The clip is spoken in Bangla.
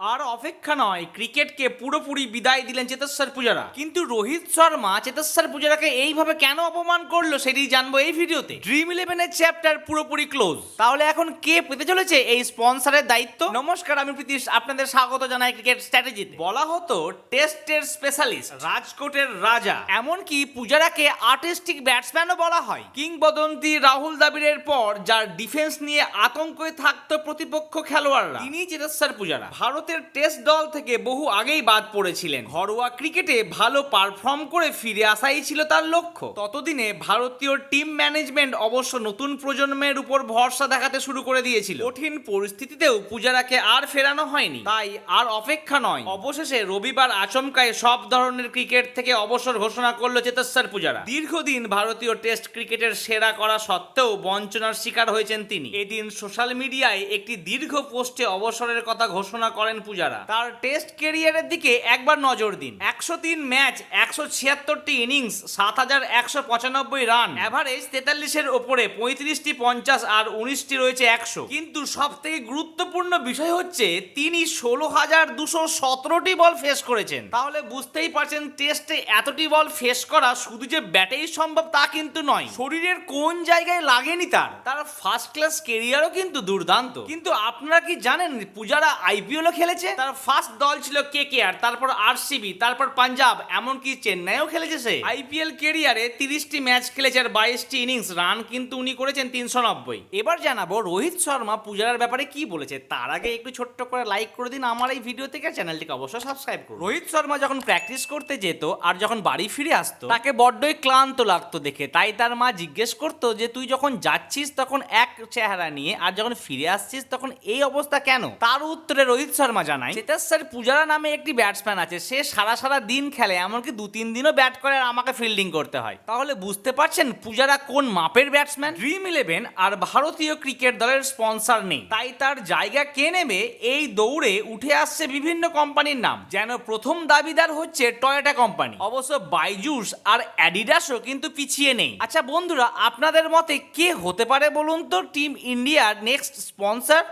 আর অপেক্ষা নয়, ক্রিকেটকে পুরোপুরি বিদায় দিলেন চেতেশ্বর পূজারা। কিন্তু রোহিত শর্মা চেতেশ্বর পূজারাকে এইভাবে কেন অপমান করলো সেটি জানবো এই ভিডিওতে। ড্রিম ইলেভেনের চ্যাপ্টার পুরোপুরি ক্লোজ। তাহলে এখন কে পেতে চলেছে এই স্পন্সরের দায়িত্ব? নমস্কার, আমি প্রীতিশ, আপনাদের স্বাগত জানাই ক্রিকেট স্ট্র্যাটেজিতে। বলা হতো টেস্টের স্পেশালিস্ট, রাজকোটের রাজা, এমনকি পূজারাকে আর্টিস্টিক ব্যাটসম্যানও বলা হয়। কিংবদন্তি রাহুল দ্রাবিড়ের পর যার ডিফেন্স নিয়ে আতঙ্কে থাকতো প্রতিপক্ষ খেলোয়াড়রা, তিনি চেতেশ্বর পূজারা। ভারতের টেস্ট দল থেকে বহু আগেই বাদ পড়েছিলেন। ঘরোয়া ক্রিকেটে ভালো পারফর্ম করে ফিরে আসাই ছিল তার লক্ষ্য। ততদিনে ভারতীয় টিম ম্যানেজমেন্ট অবশ্য নতুন প্রজন্মের উপর ভরসা দেখাতে শুরু করে দিয়েছিল। কঠিন পরিস্থিতিতেও পূজারাকে আর ফেরানো হয়নি। তাই আর অপেক্ষা নয়, অবশেষে রবিবার আচমকায় সব ধরনের ক্রিকেট থেকে অবসর ঘোষণা করলো চেতেশ্বর পূজারা। দীর্ঘদিন ভারতীয় টেস্ট ক্রিকেটের সেরা করা সত্ত্বেও বঞ্চনার শিকার হয়েছেন তিনি। এদিন সোশ্যাল মিডিয়ায় একটি দীর্ঘ পোস্টে অবসরের কথা ঘোষণা করেন পূজারা। তার টেস্ট ক্যারিয়ারের দিকে একবার নজর দিন। 103 ম্যাচ, 176টি ইনিংস, 7195 রান, এভারেজ 43-এর ওপরে, 35টি 50 আর 19টি রয়েছে 100। কিন্তু সব থেকে গুরুত্বপূর্ণ বিষয় হচ্ছে তিনি 16,217টি বল ফেস করেছেন। তাহলে বুঝতেই পারছেন টেস্টে এতটি বল ফেস করা শুধু যে ব্যাটেই সম্ভব তা কিন্তু নয়, শরীরের কোন জায়গায় লাগেনি তার ফার্স্ট ক্লাস ক্যারিয়ারও কিন্তু দুর্দান্ত। কিন্তু আপনারা কি জানেন পূজারা আইপিএলও খেলেছে? তার ফার্স্ট দল ছিল কেকেআর, তারপর আরসিবি, তারপর পাঞ্জাব, এমনকি চেন্নাইও খেলেছে সে। আইপিএল ক্যারিয়ারে 30টি ম্যাচ খেলেছে আর 22টি ইনিংস, রান কিন্তু উনি করেছেন 390। এবার জানাবো রোহিত শর্মা পূজারার ব্যাপারে কি বলেছে। তার আগে একটু ছোট্ট করে লাইক করে দিন আমার এই ভিডিও থেকে, চ্যানেলটিকে অবশ্যই সাবস্ক্রাইব করুন। রোহিত শর্মা যখন প্র্যাকটিস করতে যেত আর যখন বাড়ি ফিরে আসতো তাকে বড্ডই ক্লান্ত লাগতো দেখে। তাই তার মা জিজ্ঞেস করতো যে তুই যখন যাচ্ছিস তখন এক চেহারা নিয়ে আর যখন ফিরে আসছিস তখন এই অবস্থা কেন? তার উত্তরে রোহিত শর্মা জানায়, চেতেশ্বর পূজারা নামে একটি ব্যাটসম্যান আছে, সে সারা দিন খেলে, এমনকি 2-3 দিনও ব্যাট করে আর আমাকে ফিল্ডিং করতে হয়। তাহলে বুঝতে পারছেন পূজারা কোন মাপের ব্যাটসম্যান। ড্রিম ইলেভেন আর ভারতীয় ক্রিকেট দলের স্পন্সর নেই, তাই তার জায়গা কে নেবে এই দৌড়ে উঠে আসছে বিভিন্ন কোম্পানির নাম। যেন প্রথম দাবিদার হচ্ছে টয়োটা কোম্পানি। অবশ্য বাইজুস আর অ্যাডিডাসও কিন্তু পিছিয়ে নেই। আচ্ছা বন্ধুরা, আপনাদের মতে কে হতে পারে বলুন তো টিম ইন্ডিয়ার নেক্সট স্পন্সর?